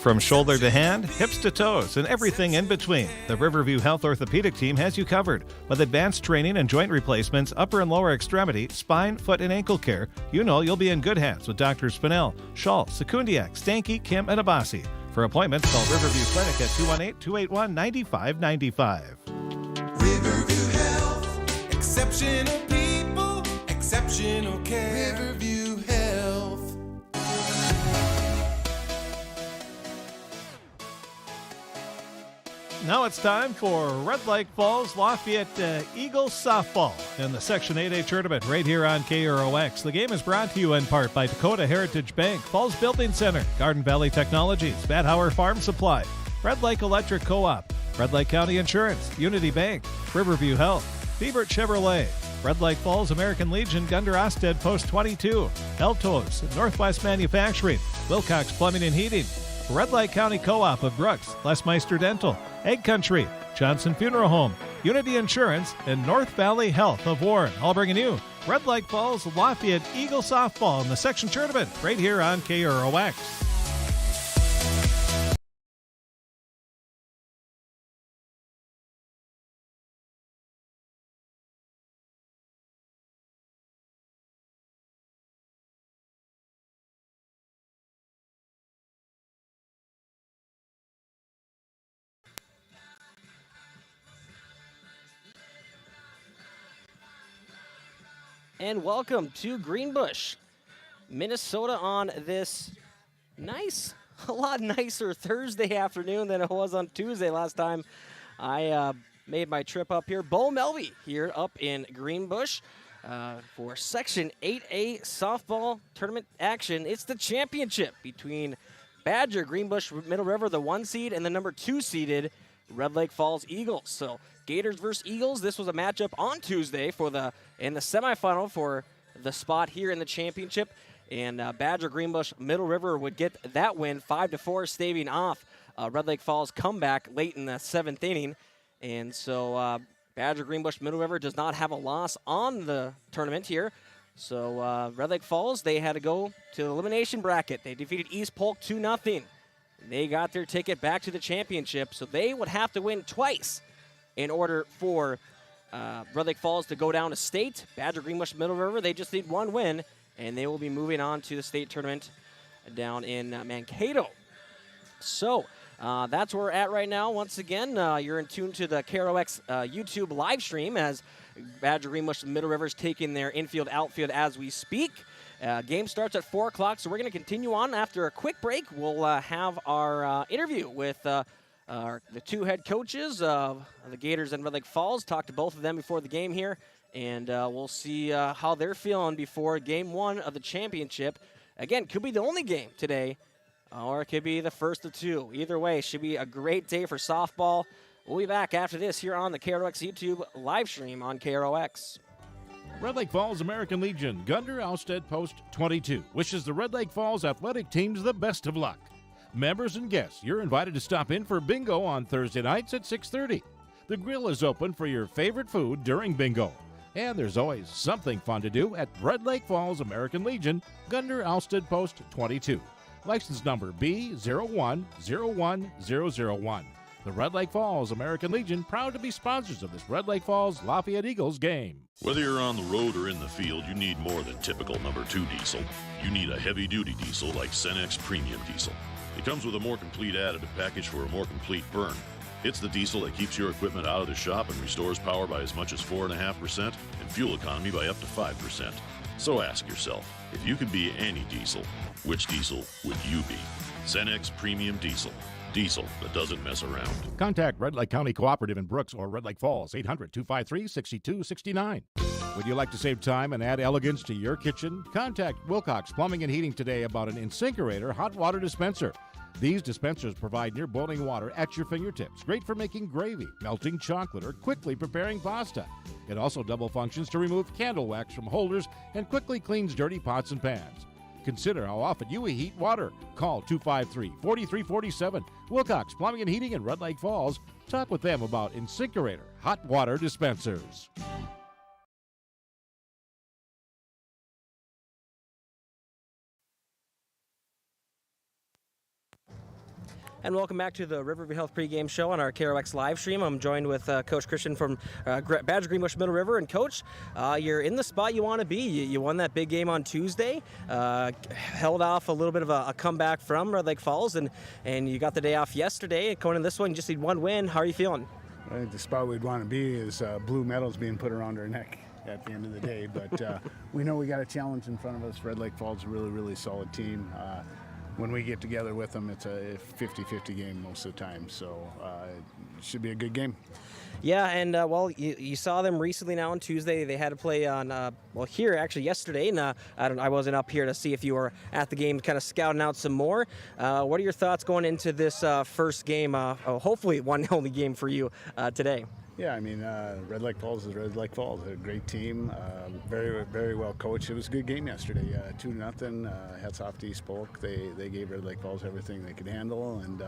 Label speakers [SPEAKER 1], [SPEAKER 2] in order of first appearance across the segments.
[SPEAKER 1] from shoulder to hand, hips to toes, and everything in between. The Riverview Health Orthopedic Team has you covered. With advanced training and joint replacements, upper and lower extremity, spine, foot, and ankle care, you know you'll be in good hands with Drs. Spinell, Schall, Sekundiak, Stanky, Kim, and Abasi. For appointments, call Riverview Clinic at 218-281-9595.
[SPEAKER 2] Riverview Health, exceptional people, exceptional care. Riverview Health.
[SPEAKER 1] Now it's time for Red Lake Falls Lafayette Eagles softball in the Section 8A tournament right here on KROX. The game is brought to you in part by Dakota Heritage Bank, Falls Building Center, Garden Valley Technologies, Bad Hauer Farm Supply, Red Lake Electric Co-op, Red Lake County Insurance, Unity Bank, Riverview Health, Biebert Chevrolet, Red Lake Falls American Legion, Gunder Osted Post 22, Eltos, Northwest Manufacturing, Wilcox Plumbing and Heating, Red Lake County Co-op of Brooks, Lesmeister Dental, Egg Country, Johnson Funeral Home, Unity Insurance, and North Valley Health of Warren. All bringing you Red Lake Falls Lafayette Eagle Softball in the section tournament right here on KROX.
[SPEAKER 3] And welcome to Greenbush, Minnesota on this nice, a lot nicer Thursday afternoon than it was on Tuesday last time I made my trip up here. Bo Melby here up in Greenbush for Section 8A softball tournament action. It's the championship between Badger, Greenbush-Middle River, the 1 seed, and the number 2 seeded Red Lake Falls Eagles. So Gators versus Eagles. This was a matchup on Tuesday in the semifinal for the spot here in the championship. And Badger Greenbush-Middle River would get that win 5-4, staving off Red Lake Falls comeback late in the 7th inning. And so Badger Greenbush-Middle River does not have a loss on the tournament here. So Red Lake Falls, they had to go to the elimination bracket. They defeated East Polk 2-0. They got their ticket back to the championship, so they would have to win twice in order for Red Lake Falls to go down to state. Badger Greenbush-Middle River, they just need one win, and they will be moving on to the state tournament down in Mankato. So that's where we're at right now. Once again, you're in tune to the KROX YouTube live stream as Badger Greenbush-Middle River is taking their infield, outfield as we speak. Game starts at 4 o'clock, so we're going to continue on. After a quick break, we'll have our interview with the 2 head coaches of the Gators and Red Lake Falls. Talked to both of them before the game here, and we'll see how they're feeling before Game 1 of the championship. Again, could be the only game today, or it could be the first of 2. Either way, should be a great day for softball. We'll be back after this here on the KROX YouTube live stream on KROX.
[SPEAKER 4] Red Lake Falls American Legion, Gunder Ousted Post 22, wishes the Red Lake Falls athletic teams the best of luck. Members and guests, you're invited to stop in for bingo on Thursday nights at 6:30. The grill is open for your favorite food during bingo. And there's always something fun to do at Red Lake Falls American Legion, Gunder Ousted Post 22. License number B0101001. The Red Lake Falls American Legion, proud to be sponsors of this Red Lake Falls Lafayette Eagles game.
[SPEAKER 5] Whether you're on the road or in the field, you need more than typical number 2 diesel. You need a heavy-duty diesel like Cenex Premium Diesel. It comes with a more complete additive package for a more complete burn. It's the diesel that keeps your equipment out of the shop and restores power by as much as 4.5% and fuel economy by up to 5%. So ask yourself, if you could be any diesel, which diesel would you be? Cenex Premium Diesel. Diesel that doesn't mess around.
[SPEAKER 4] Contact Red Lake County Cooperative in Brooks or Red Lake Falls, 800-253-6269. Would you like to save time and add elegance to your kitchen? Contact Wilcox Plumbing and Heating today about an InSinkErator hot water dispenser. These dispensers provide near boiling water at your fingertips. Great for making gravy, melting chocolate, or quickly preparing pasta. It also double functions to remove candle wax from holders and quickly cleans dirty pots and pans. Consider how often you heat water. Call 253-4347. Wilcox Plumbing and Heating in Red Lake Falls. Talk with them about InSinkErator hot water dispensers.
[SPEAKER 3] And welcome back to the Riverview Health pregame show on our KROX live stream. I'm joined with Coach Christian from Badger Greenbush-Middle River. And Coach, you're in the spot you want to be. You won that big game on Tuesday, held off a little bit of a comeback from Red Lake Falls, and you got the day off yesterday. Going in this one, you just need one win. How are you feeling?
[SPEAKER 6] I think the spot we'd want to be is blue medals being put around our neck at the end of the day. But we know we got a challenge in front of us. Red Lake Falls is a really, really solid team. When we get together with them, it's a 50-50 game most of the time, so it should be a good game.
[SPEAKER 3] Yeah, and you saw them recently now on Tuesday. They had to play on, here actually yesterday, and I wasn't up here to see if you were at the game kind of scouting out some more. What are your thoughts going into this first game, hopefully one only game for you today?
[SPEAKER 6] Yeah, I mean, Red Lake Falls is Red Lake Falls. They're a great team, very, very well coached. It was a good game yesterday, 2-0. Hats off to East Polk. They gave Red Lake Falls everything they could handle, and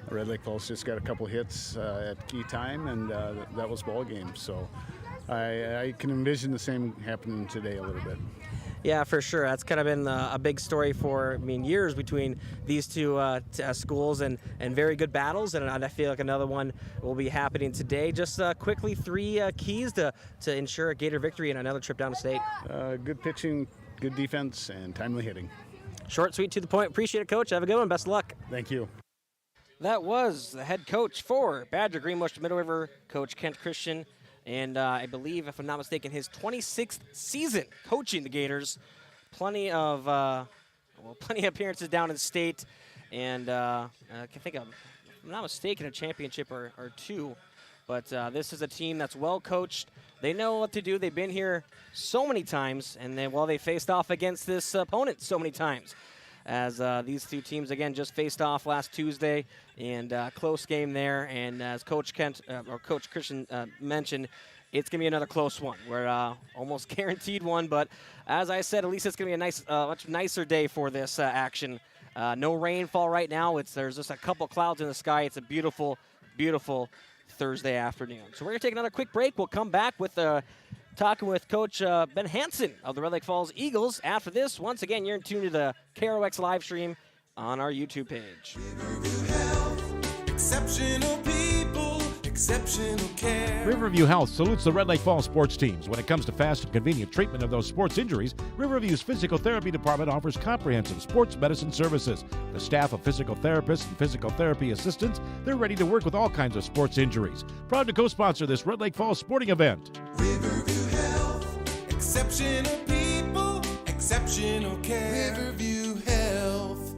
[SPEAKER 6] Red Lake Falls just got a couple hits at key time, and that was ball game. So I can envision the same happening today a little bit.
[SPEAKER 3] Yeah, for sure. That's kind of been a big story for, years between these two schools, and very good battles, and I feel like another one will be happening today. Just quickly, 3 keys to ensure a Gator victory and another trip down to state.
[SPEAKER 6] Good pitching, good defense, and timely hitting.
[SPEAKER 3] Short, sweet, to the point. Appreciate it, Coach. Have a good one. Best of luck.
[SPEAKER 6] Thank you.
[SPEAKER 3] That was the head coach for Badger Greenbush-Middle River, Coach Kent Christian. And I believe, if I'm not mistaken, his 26th season coaching the Gators. Plenty of appearances down in state, and I can think of, if I'm not mistaken, a championship or 2. But this is a team that's well coached. They know what to do. They've been here so many times, and they faced off against this opponent so many times. As these two teams, again, just faced off last Tuesday, and close game there. And as Coach Christian mentioned, it's going to be another close one. We're almost guaranteed one, but as I said, at least it's going to be a much nicer day for this action. No rainfall right now. There's just a couple clouds in the sky. It's a beautiful, beautiful Thursday afternoon. So we're going to take another quick break. We'll come back with talking with Coach Ben Hansen of the Red Lake Falls Eagles. After this, once again, you're in tune to the KROX live stream on our YouTube page.
[SPEAKER 2] Riverview Health, exceptional people, exceptional care.
[SPEAKER 4] Riverview Health salutes the Red Lake Falls sports teams. When it comes to fast and convenient treatment of those sports injuries, Riverview's physical therapy department offers comprehensive sports medicine services. The staff of physical therapists and physical therapy assistants, they're ready to work with all kinds of sports injuries. Proud to co-sponsor this Red Lake Falls sporting event.
[SPEAKER 2] Riverview Health, exceptional people, exceptional care. Riverview Health.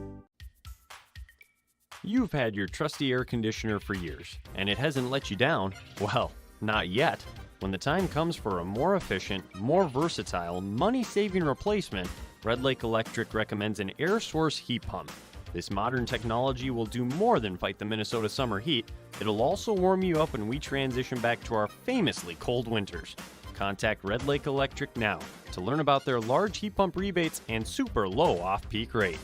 [SPEAKER 7] You've had your trusty air conditioner for years, and it hasn't let you down. Well, not yet. When the time comes for a more efficient, more versatile, money-saving replacement, Red Lake Electric recommends an air source heat pump. This modern technology will do more than fight the Minnesota summer heat. It'll also warm you up when we transition back to our famously cold winters. Contact Red Lake Electric now to learn about their large heat pump rebates and super low off-peak rate.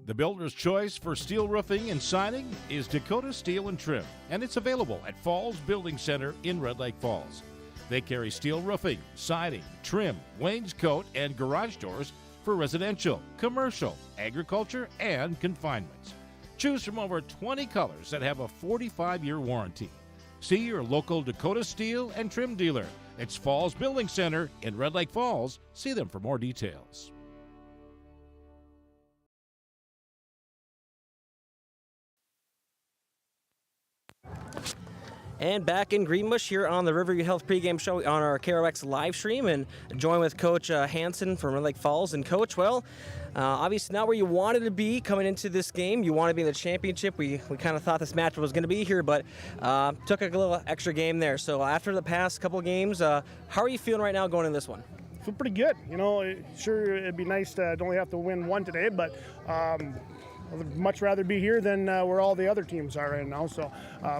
[SPEAKER 4] The builder's choice for steel roofing and siding is Dakota Steel and Trim, and it's available at Falls Building Center in Red Lake Falls. They carry steel roofing, siding, trim, wainscot, and garage doors for residential, commercial, agriculture, and confinements. Choose from over 20 colors that have a 45-year warranty. See your local Dakota Steel and Trim dealer. It's Falls Building Center in Red Lake Falls. See them for more details.
[SPEAKER 3] And back in Greenbush here on the Riverview Health pregame show on our KROX live stream, and joined with Coach Hansen from Red Lake Falls. And Coach, obviously not where you wanted to be coming into this game. You wanted to be in the championship. We kind of thought this match was going to be here, but took a little extra game there. So after the past couple games, how are you feeling right now going in this one?
[SPEAKER 8] Feel pretty good. Sure, it'd be nice to only have to win one today, but I'd much rather be here than where all the other teams are right now, so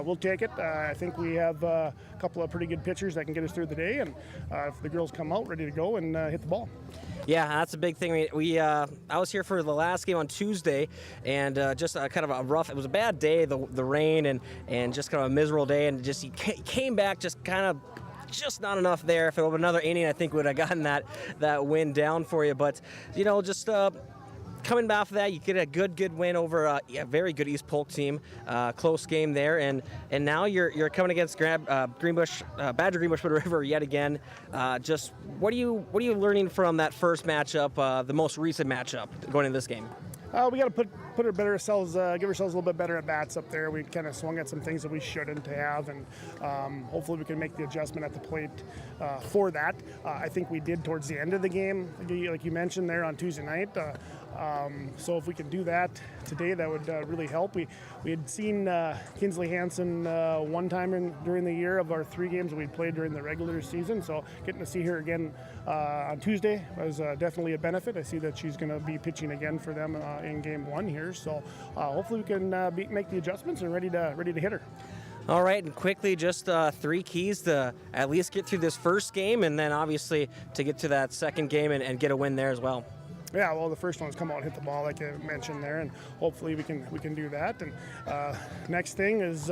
[SPEAKER 8] we'll take it. I think we have a couple of pretty good pitchers that can get us through the day, and if the girls come out ready to go and hit the ball.
[SPEAKER 3] Yeah, that's a big thing. I was here for the last game on Tuesday, and just kind of a rough, it was a bad day, the rain, and just kind of a miserable day, and just he came back just kind of just not enough there. If it was another inning, I think we would have gotten that win down for you, but just kind coming off of that, you get a good win over a very good East Polk team. Close game there, and now you're coming against Greenbush, Badger Greenbush-Middle River yet again. Just what are you learning from that first matchup, the most recent matchup going into this game?
[SPEAKER 8] We got to put our better ourselves, give ourselves a little bit better at bats up there. We kind of swung at some things that we shouldn't have, and hopefully we can make the adjustment at the plate for that. I think we did towards the end of the game, like you mentioned there on Tuesday night. So if we can do that today, that would really help. We had seen Kinsley Hansen one time during the year of our 3 games that we played during the regular season. So getting to see her again on Tuesday was definitely a benefit. I see that she's going to be pitching again for them in game 1 here. So hopefully we can make the adjustments and ready to hit her.
[SPEAKER 3] All right, and quickly, just 3 keys to at least get through this first game, and then obviously to get to that second game and get a win there as well.
[SPEAKER 8] Yeah, well, the first one's come out and hit the ball, like I mentioned there, and hopefully we can do that. And next thing is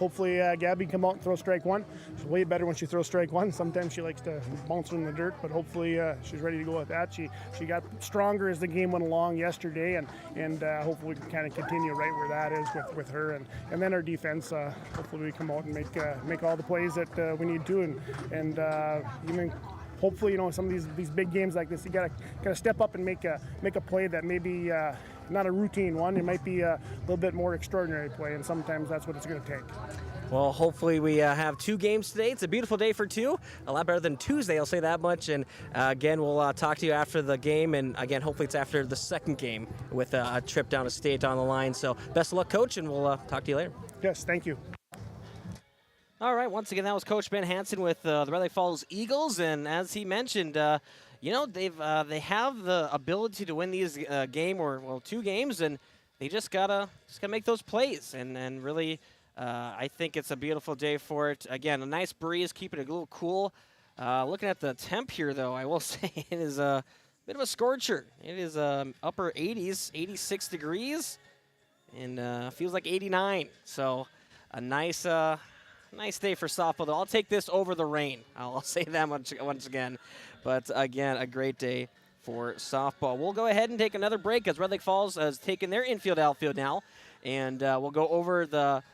[SPEAKER 8] hopefully Gabby come out and throw strike 1. She's way better when she throws strike 1. Sometimes she likes to bounce in the dirt, but hopefully she's ready to go with that. She got stronger as the game went along yesterday, and hopefully we can kind of continue right where that is with her. And then our defense, hopefully we come out and make all the plays that we need to, and even. Hopefully, some of these big games like this, you gotta step up and make a play that maybe not a routine one. It might be a little bit more extraordinary play, and sometimes that's what it's going to take.
[SPEAKER 3] Well, hopefully we have 2 games today. It's a beautiful day for 2, a lot better than Tuesday, I'll say that much. And again, we'll talk to you after the game, and again, hopefully it's after the second game with a trip down to state on the line. So best of luck, Coach, and we'll talk to you later.
[SPEAKER 8] Yes, thank you.
[SPEAKER 3] All right, once again, that was Coach Ben Hansen with the Red Lake Falls Eagles, and as he mentioned, they have the ability to win these 2 games, and they just gotta make those plays, and really, I think it's a beautiful day for it. Again, a nice breeze, keeping it a little cool. Looking at the temp here, though, I will say it is a bit of a scorcher. It is upper 80s, 86 degrees, and feels like 89. So a nice day for softball, though. I'll take this over the rain. I'll say that much once again. But, again, a great day for softball. We'll go ahead and take another break as Red Lake Falls has taken their infield-outfield now. And we'll go over the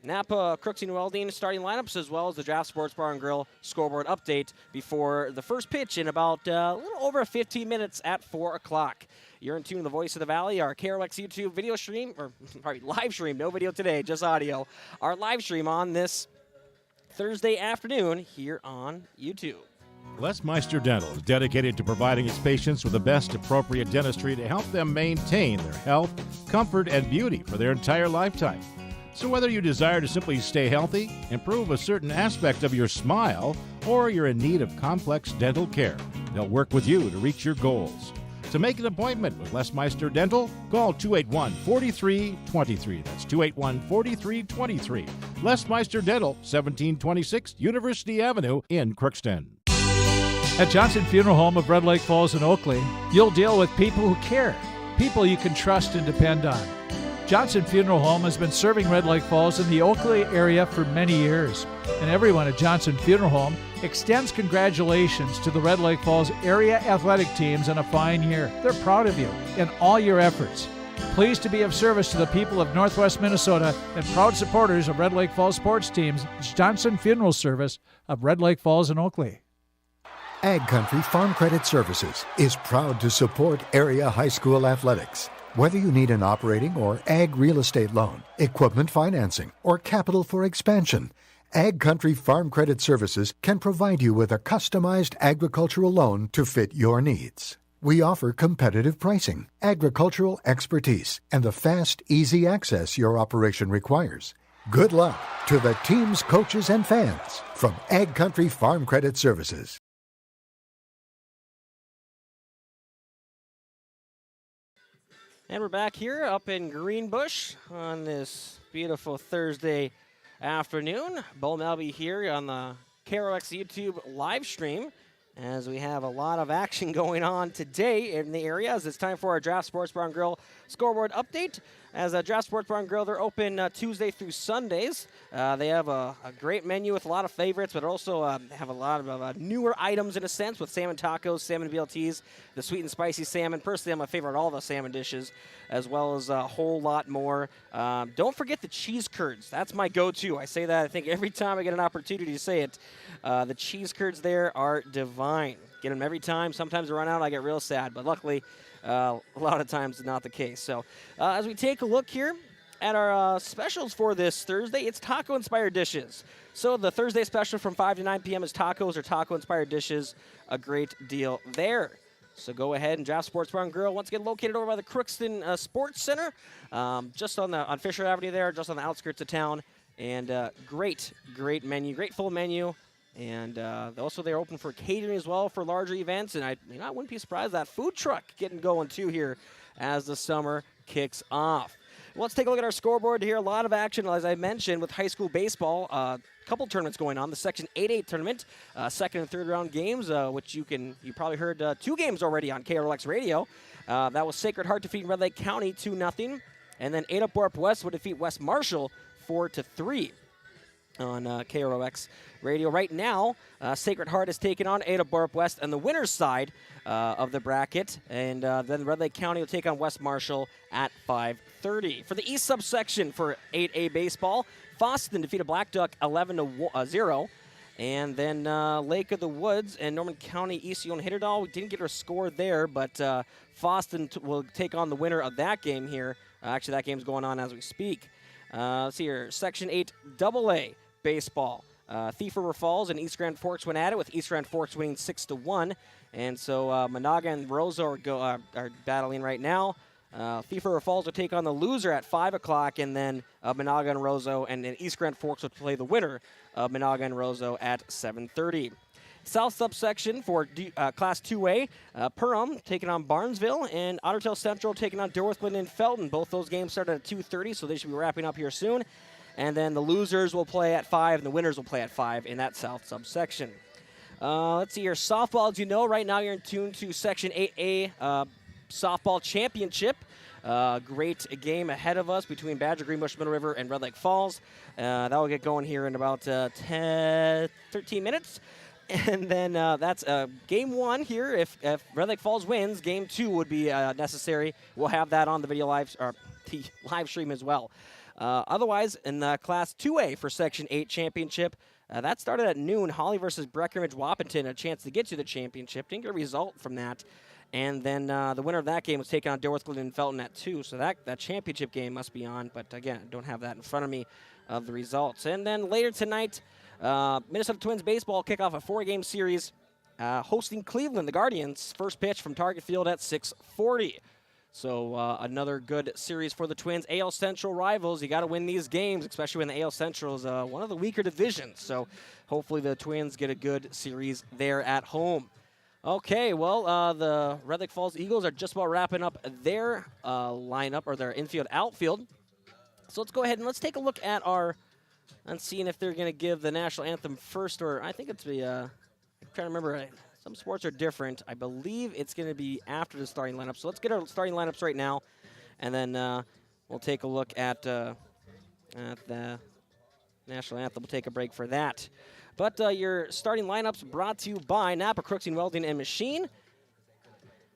[SPEAKER 3] Napa, Crookston, Welding starting lineups, as well as the Draft Sports Bar and Grill scoreboard update before the first pitch in about a little over 15 minutes at 4 o'clock. You're in tune to the Voice of the Valley, our KROX YouTube video stream, live stream, no video today, just audio. Our live stream on this Thursday afternoon here on YouTube.
[SPEAKER 4] Les Meister Dental is dedicated to providing its patients with the best appropriate dentistry to help them maintain their health, comfort, and beauty for their entire lifetime. So whether you desire to simply stay healthy, improve a certain aspect of your smile, or you're in need of complex dental care, they'll work with you to reach your goals. To make an appointment with Les Meister Dental, call 281-4323. That's 281-4323. Les Meister Dental, 1726 University Avenue in Crookston.
[SPEAKER 1] At Johnson Funeral Home of Red Lake Falls and Oakley, you'll deal with people who care, people you can trust and depend on. Johnson Funeral Home has been serving Red Lake Falls and the Oakley area for many years, and everyone at Johnson Funeral Home extends congratulations to the Red Lake Falls area athletic teams on a fine year. They're proud of you and all your efforts. Pleased to be of service to the people of Northwest Minnesota and proud supporters of Red Lake Falls sports teams. It's Johnson Funeral Service of Red Lake Falls and Oakley.
[SPEAKER 9] Ag Country Farm Credit Services is proud to support area high school athletics. Whether you need an operating or ag real estate loan, equipment financing, or capital for expansion, Ag Country Farm Credit Services can provide you with a customized agricultural loan to fit your needs. We offer competitive pricing, agricultural expertise, and the fast, easy access your operation requires. Good luck to the teams, coaches, and fans from Ag Country Farm Credit Services.
[SPEAKER 3] And we're back here up in Greenbush on this beautiful Thursday afternoon. Bo Melby here on the KROX YouTube live stream. as we have a lot of action going on today in the area as it's time for our Draft Sports Bar and Grill scoreboard update. As a Draft Sports Bar and Grill, they're open Tuesday through Sundays. They have a great menu with a lot of favorites, but also have a lot of newer items in a sense with salmon tacos, salmon BLTs, the sweet and spicy salmon. Personally, I'm my favorite of all the salmon dishes, as well as a whole lot more. Don't forget the cheese curds. That's my go-to. I say that I think every time I get an opportunity to say it. The cheese curds there are divine. Get them every time. Sometimes they run out, I get real sad, but luckily a lot of times it's not the case. So as we take a look here at our specials for this Thursday, it's taco-inspired dishes. So the Thursday special from 5 to 9 p.m. is tacos or taco-inspired dishes. A great deal there. So go ahead and Draft Sports Bar and Grill, once again located over by the Crookston Sports Center, just on Fisher Avenue there, just on the outskirts of town. And great menu, great full menu. And also they're open for catering as well for larger events. And I wouldn't be surprised that food truck getting going too here as the summer kicks off. Let's take a look at our scoreboard here. A lot of action, as I mentioned, with high school baseball. A couple tournaments going on. The Section 8A tournament, second and third round games, which you probably heard 2 games already on KRLX radio. That was Sacred Heart defeating Red Lake County 2-0. And then Ada Borp West would defeat West Marshall 4-3. On KROX radio. Right now, Sacred Heart is taking on Ada Borp West on the winner's side of the bracket, and then Red Lake County will take on West Marshall at 5:30. For the East subsection for 8A baseball, Foston defeated Black Duck 11-0, and then Lake of the Woods and Norman County East Hitterdal. We didn't get a score there, but Foston will take on the winner of that game here. Actually, that game's going on as we speak. Let's see here, Section 8 AA baseball. Thief River Falls and East Grand Forks went at it, with East Grand Forks winning 6-1. And so Monaga and Roseau are battling right now. Thief River Falls will take on the loser at 5 o'clock, and then Monaga and Roseau and East Grand Forks will play the winner of Monaga and Roseau at 7:30. South subsection for Class 2A, Perham taking on Barnesville, and Ottertail Central taking on Dorthland and Felton. Both those games started at 2:30, so they should be wrapping up here soon. And then the losers will play at 5, and the winners will play at 5 in that South subsection. Let's see here. Softball, as you know, right now you're in tune to Section 8A Softball Championship. Great game ahead of us between Badger, Greenbush-Middle River, and Red Lake Falls. That will get going here in about 13 minutes. And then that's game 1 here. If Red Lake Falls wins, game 2 would be necessary. We'll have that on the video live stream as well. Otherwise, in Class 2A for Section 8 championship, that started at noon. Holly versus Breckenridge Wahpeton, a chance to get to the championship. Didn't get a result from that. And then the winner of that game was taking on Dorthland and Felton at 2. So that championship game must be on. But again, I don't have that in front of me of the results. And then later tonight, Minnesota Twins baseball kick off a 4-game series hosting Cleveland, the Guardians. First pitch from Target Field at 6:40. So another good series for the Twins. AL Central rivals, you got to win these games, especially when the AL Central is one of the weaker divisions. So hopefully the Twins get a good series there at home. Okay, well, the Red Lake Falls Eagles are just about wrapping up their lineup, or their infield outfield. So let's go ahead and let's take a look at and seeing if they're going to give the national anthem first, or I think it's I'm trying to remember. Some sports are different. I believe it's going to be after the starting lineup. So let's get our starting lineups right now, and then we'll take a look at the national anthem. We'll take a break for that. But your starting lineups brought to you by Napa Crookston Welding and Machine.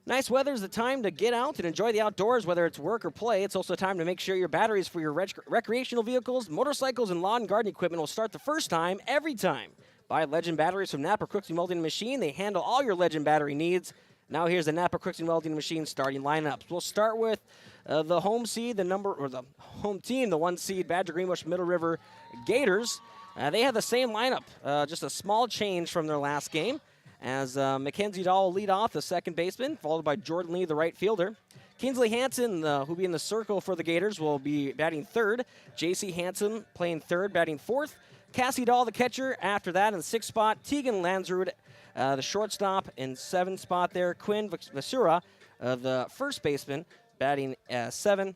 [SPEAKER 3] Nice weather is the time to get out and enjoy the outdoors, whether it's work or play. It's also time to make sure your batteries for your recreational vehicles, motorcycles, and lawn and garden equipment will start the first time, every time. Buy Legend batteries from Napa Crookston Welding and Machine. They handle all your Legend battery needs. Now here's the Napa Crookston Welding and Machine starting lineups. We'll start with the home seed, the home team, the 1 seed Badger Greenbush-Middle River Gators. They have the same lineup, just a small change from their last game, as Mackenzie Dahl will lead off, the second baseman, followed by Jordan Lee, the right fielder. Kingsley Hansen, who'll be in the circle for the Gators, will be batting third. J.C. Hansen playing third, batting fourth. Cassie Dahl, the catcher, after that in the 6th spot. Tegan Lansrud, the shortstop, in 7th spot there. Quinn Vasura, the first baseman, batting 7.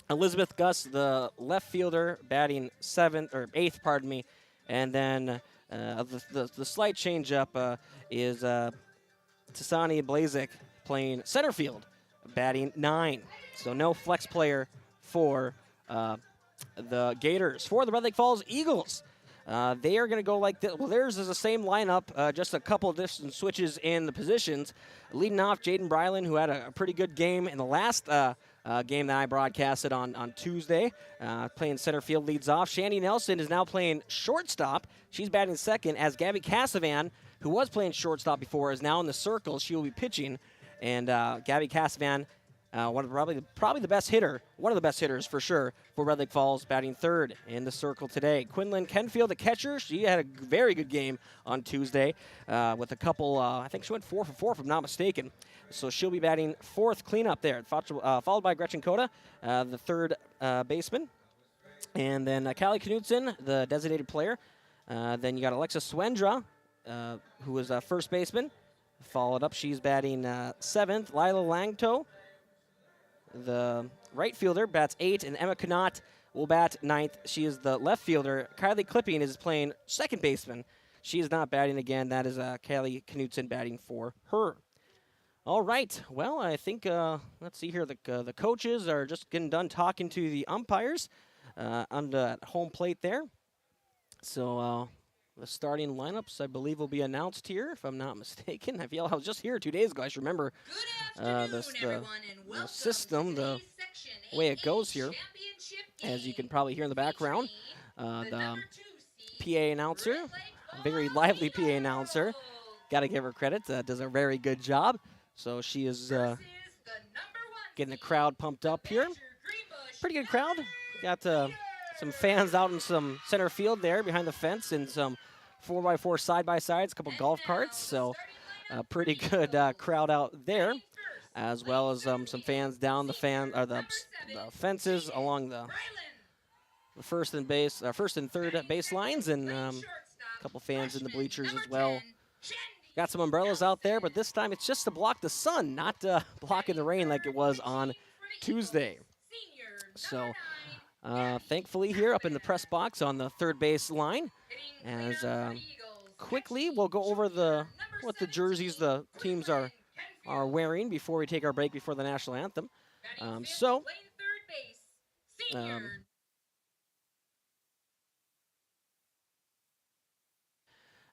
[SPEAKER 3] Elizabeth Gus, the left fielder, batting 8th, and then The slight change-up is Tasani Blazik playing center field, batting 9. So no flex player for the Gators. For the Red Lake Falls Eagles, they are going to go like this. Well, theirs is the same lineup, just a couple different switches in the positions. Leading off, Jaden Bryland, who had a pretty good game in the last game that I broadcasted on Tuesday. Playing center field, leads off. Shandy Nelson is now playing shortstop. She's batting second, as Gabby Casavan, who was playing shortstop before, is now in the circle. She will be pitching. And Gabby Casavan, probably the best hitter, one of the best hitters for sure for Red Lake Falls, batting third in the circle today. Quinlan Kenfield, the catcher, she had a very good game on Tuesday with a couple, I think she went 4 for 4 if I'm not mistaken. So she'll be batting fourth cleanup there, followed by Gretchen Coda, the third baseman. And then Callie Knudsen, the designated player. Then you got Alexis Swendra, who was first baseman. Followed up, she's batting 7th. Lila Langto, the right fielder, bats 8, and Emma Connaught will bat 9th. She is the left fielder. Kylie Clipping is playing second baseman. She is not batting again. That is Callie Knudsen batting for her. All right. Well, I think, let's see here. The coaches are just getting done talking to the umpires on the home plate there. So the starting lineups, I believe, will be announced here, if I'm not mistaken. I was just here 2 days ago. I should remember the system, the way it goes here. As you can probably hear in the background, the PA announcer, a very lively PA announcer. Got to give her credit. Does a very good job. So she is getting the crowd pumped up here. Pretty good crowd. Got some fans out in some center field there behind the fence, and some 4x4 side-by-sides, a couple golf carts. So a pretty good crowd out there, as well as some fans down the fences along the first and third base lines, and a couple fans in the bleachers as well. Got some umbrellas out there, but this time it's just to block the sun, not blocking the rain like it was on Tuesday. So thankfully here up in the press box on the third base line, as quickly we'll go over what the jerseys the teams are wearing before we take our break before the national anthem.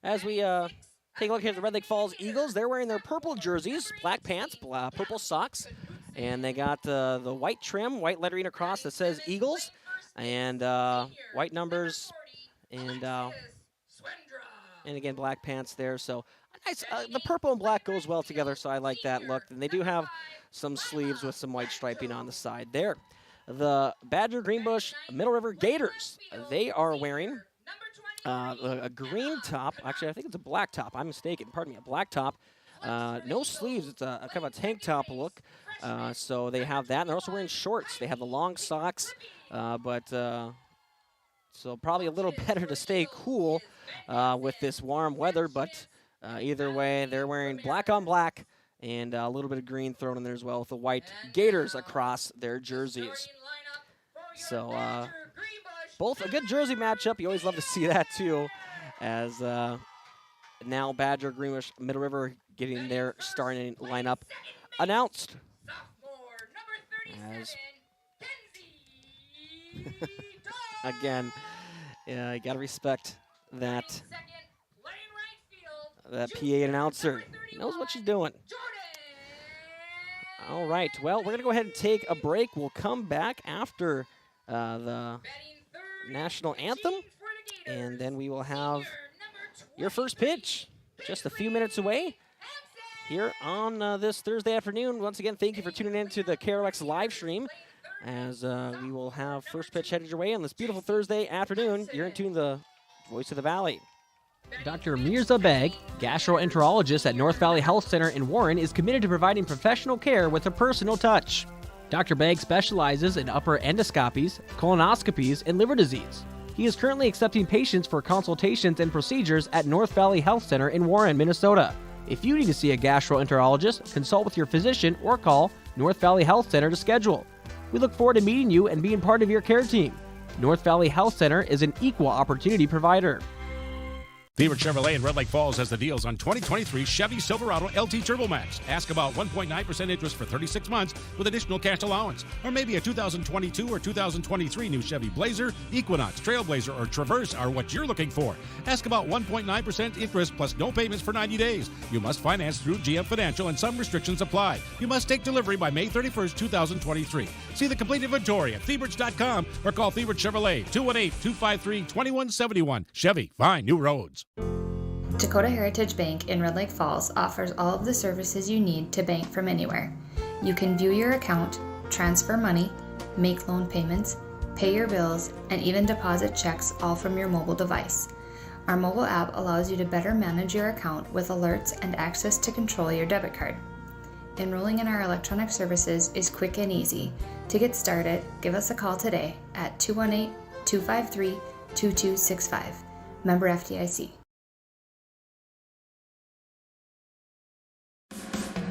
[SPEAKER 3] As we take a look here at the Red Lake Falls Eagles, they're wearing their purple jerseys, black pants, purple socks, and they got the white trim, white lettering across that says Eagles, and white numbers, and again black pants there. So nice. The purple and black goes well together, so I like that look. And they do have some sleeves with some white striping on the side there. The Badger Greenbush-Middle River Gators, they are wearing a green top. Actually, I think it's a black top. I'm mistaken. Pardon me, a black top. No sleeves. It's a kind of a tank top look. So they have that. And they're also wearing shorts. They have the long socks, so probably a little better to stay cool with this warm weather. But either way, they're wearing black on black and a little bit of green thrown in there as well with the white Gators across their jerseys. So both a good jersey matchup. You always love to see that too, as now Badger Greenbush-Middle River getting their starting lineup announced. As again, you got to respect that PA announcer. He knows what she's doing. All right, well, we're going to go ahead and take a break. We'll come back after the national anthem, and then we will have your first pitch just a few minutes away here on this Thursday afternoon. Once again, thank you for tuning in to the KROX live stream, as we will have first pitch headed your way on this beautiful Thursday afternoon. You're in tune to the Voice of the Valley.
[SPEAKER 10] Dr. Mirza Beg, gastroenterologist at North Valley Health Center in Warren, is committed to providing professional care with a personal touch. Dr. Beg specializes in upper endoscopies, colonoscopies, and liver disease. He is currently accepting patients for consultations and procedures at North Valley Health Center in Warren, Minnesota. If you need to see a gastroenterologist, consult with your physician or call North Valley Health Center to schedule. We look forward to meeting you and being part of your care team. North Valley Health Center is an equal opportunity provider.
[SPEAKER 4] Theodore Chevrolet in Red Lake Falls has the deals on 2023 Chevy Silverado LT Turbo Max. Ask about 1.9% interest for 36 months with additional cash allowance. Or maybe a 2022 or 2023 new Chevy Blazer, Equinox, Trailblazer, or Traverse are what you're looking for. Ask about 1.9% interest plus no payments for 90 days. You must finance through GM Financial and some restrictions apply. You must take delivery by May 31st, 2023. See the complete inventory at Thieberts.com or call Thieberts Chevrolet 218-253-2171. Chevy, find new roads.
[SPEAKER 11] Dakota Heritage Bank in Red Lake Falls offers all of the services you need to bank from anywhere. You can view your account, transfer money, make loan payments, pay your bills, and even deposit checks all from your mobile device. Our mobile app allows you to better manage your account with alerts and access to control your debit card. Enrolling in our electronic services is quick and easy. To get started, give us a call today at 218-253-2265. Member FDIC.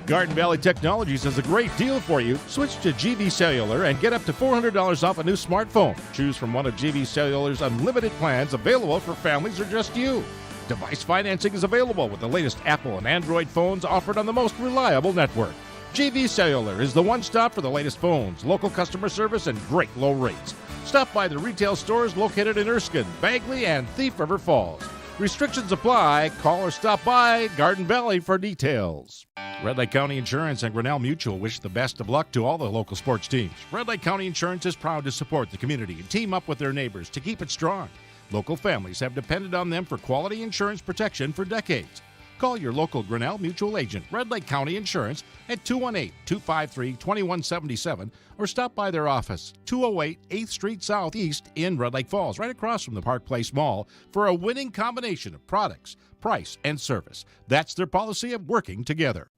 [SPEAKER 4] Garden Valley Technologies has a great deal for you. Switch to GV Cellular and get up to $400 off a new smartphone. Choose from one of GV Cellular's unlimited plans available for families or just you. Device financing is available with the latest Apple and Android phones offered on the most reliable network. GV Cellular is the one stop for the latest phones, local customer service, and great low rates. Stop by the retail stores located in Erskine, Bagley, and Thief River Falls. Restrictions apply. Call or stop by Garden Valley for details. Red Lake County Insurance and Grinnell Mutual wish the best of luck to all the local sports teams. Red Lake County Insurance is proud to support the community and team up with their neighbors to keep it strong. Local families have depended on them for quality insurance protection for decades. Call your local Grinnell Mutual agent, Red Lake County Insurance, at 218-253-2177 or stop by their office, 208 8th Street Southeast in Red Lake Falls, right across from the Park Place Mall, for a winning combination of products, price, and service. That's their policy of working together.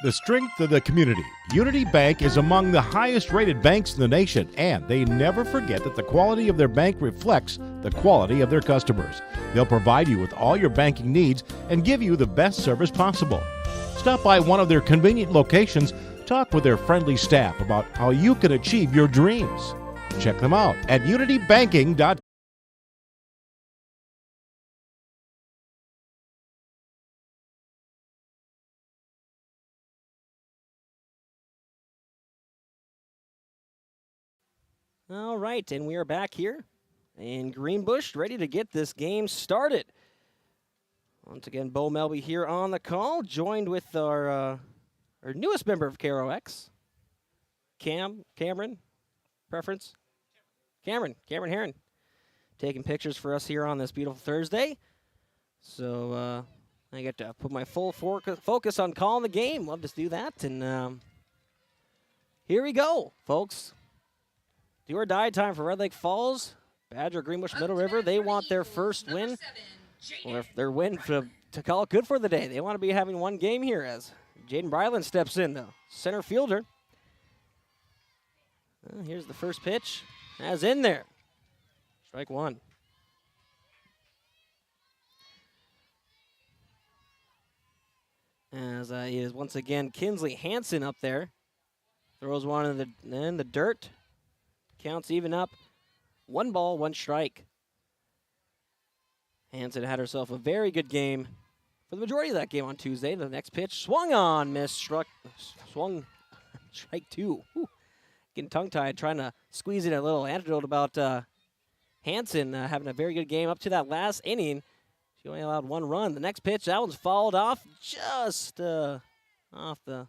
[SPEAKER 4] The strength of the community. Unity Bank is among the highest rated banks in the nation, and they never forget that the quality of their bank reflects the quality of their customers. They'll provide you with all your banking needs and give you the best service possible. Stop by one of their convenient locations, talk with their friendly staff about how you can achieve your dreams. Check them out at unitybanking.com.
[SPEAKER 3] All right, and we are back here in Greenbush, ready to get this game started. Once again, Bo Melby here on the call, joined with our newest member of KROX, Cameron Heron, taking pictures for us here on this beautiful Thursday. So I get to put my full focus on calling the game. Love to do that, and here we go, folks. Do or die time for Red Lake Falls. Badger, Greenbush-Middle River, they want their first win. Or if their win to call it good for the day. They want to be having one game here as Jaden Bryland steps in, the center fielder. Here's the first pitch. As in there. Strike one. As he is once again Kinsley Hansen up there. Throws one in the dirt. Counts even up. 1 ball, 1 strike. Hansen had herself a very good game for the majority of that game on Tuesday. The next pitch swung on, missed, swung, strike 2. Whew. Getting tongue-tied, trying to squeeze in a little anecdote about Hansen having a very good game up to that last inning. She only allowed 1 run. The next pitch, that one's fouled off just off the,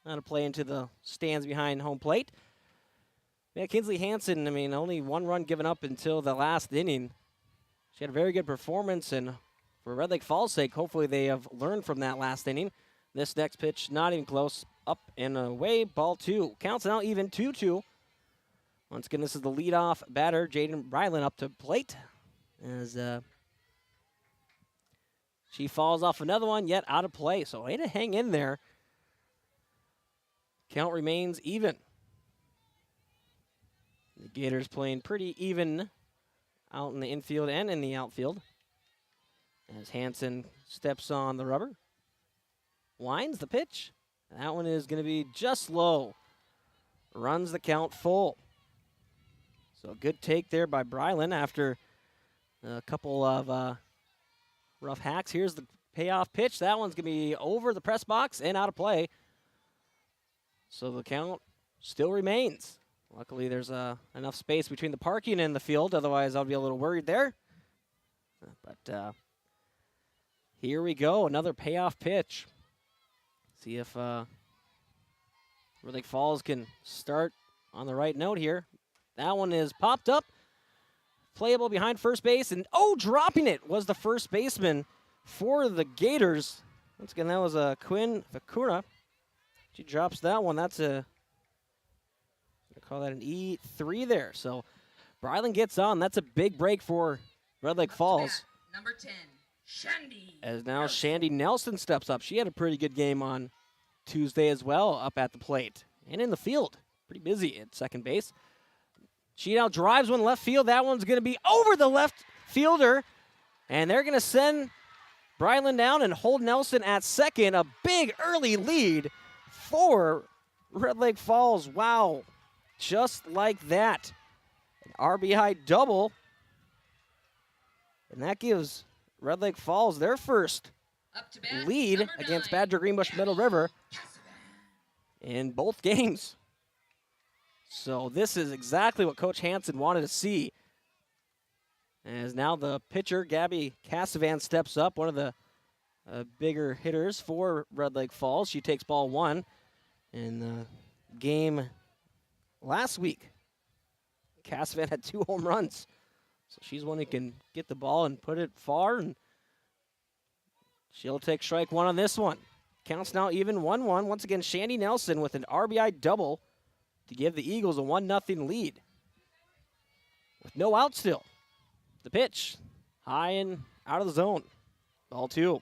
[SPEAKER 3] out of play into the stands behind home plate. Yeah, Kinsley Hansen, I mean, only 1 run given up until the last inning. She had a very good performance, and for Red Lake Falls' sake, hopefully they have learned from that last inning. This next pitch, not even close, up and away, ball 2. Counts now even 2-2. Once again, this is the leadoff batter, Jaden Bryland, up to plate. As she falls off another one, yet out of play. So way to hang in there. Count remains even. The Gators playing pretty even out in the infield and in the outfield. As Hansen steps on the rubber. Winds the pitch. That one is going to be just low. Runs the count full. So good take there by Bryland after a couple of Rough Hacks. Here's the payoff pitch. That one's going to be over the press box and out of play. So the count still remains. Luckily, there's enough space between the parking and the field. Otherwise, I'll be a little worried there. But here we go. Another payoff pitch. See if Red Lake Falls can start on the right note here. That one is popped up. Playable behind first base. And, dropping it was the first baseman for the Gators. Once again, that was Quinn Vakuna. She drops that one. That's I call that an E3 there. So Bryland gets on. That's a big break for Red Lake Falls.
[SPEAKER 12] Number 10, Shandy.
[SPEAKER 3] As now Shandy Nelson steps up. She had a pretty good game on Tuesday as well up at the plate and in the field. Pretty busy at second base. She now drives one left field. That one's going to be over the left fielder. And they're going to send Bryland down and hold Nelson at second. A big early lead for Red Lake Falls. Wow. Just like that. An RBI double. And that gives Red Lake Falls their first lead against Badger Greenbush-Middle River in both games. So this is exactly what Coach Hansen wanted to see. As now the pitcher, Gabby Cassavan, steps up, one of the bigger hitters for Red Lake Falls. She takes ball one in the game last week. Cassavan had 2 home runs. So she's one who can get the ball and put it far, and she'll take strike one on this one. Counts now even 1-1. Once again, Shandy Nelson with an RBI double to give the Eagles a 1-0 lead. With no out still. The pitch, high and out of the zone. Ball 2.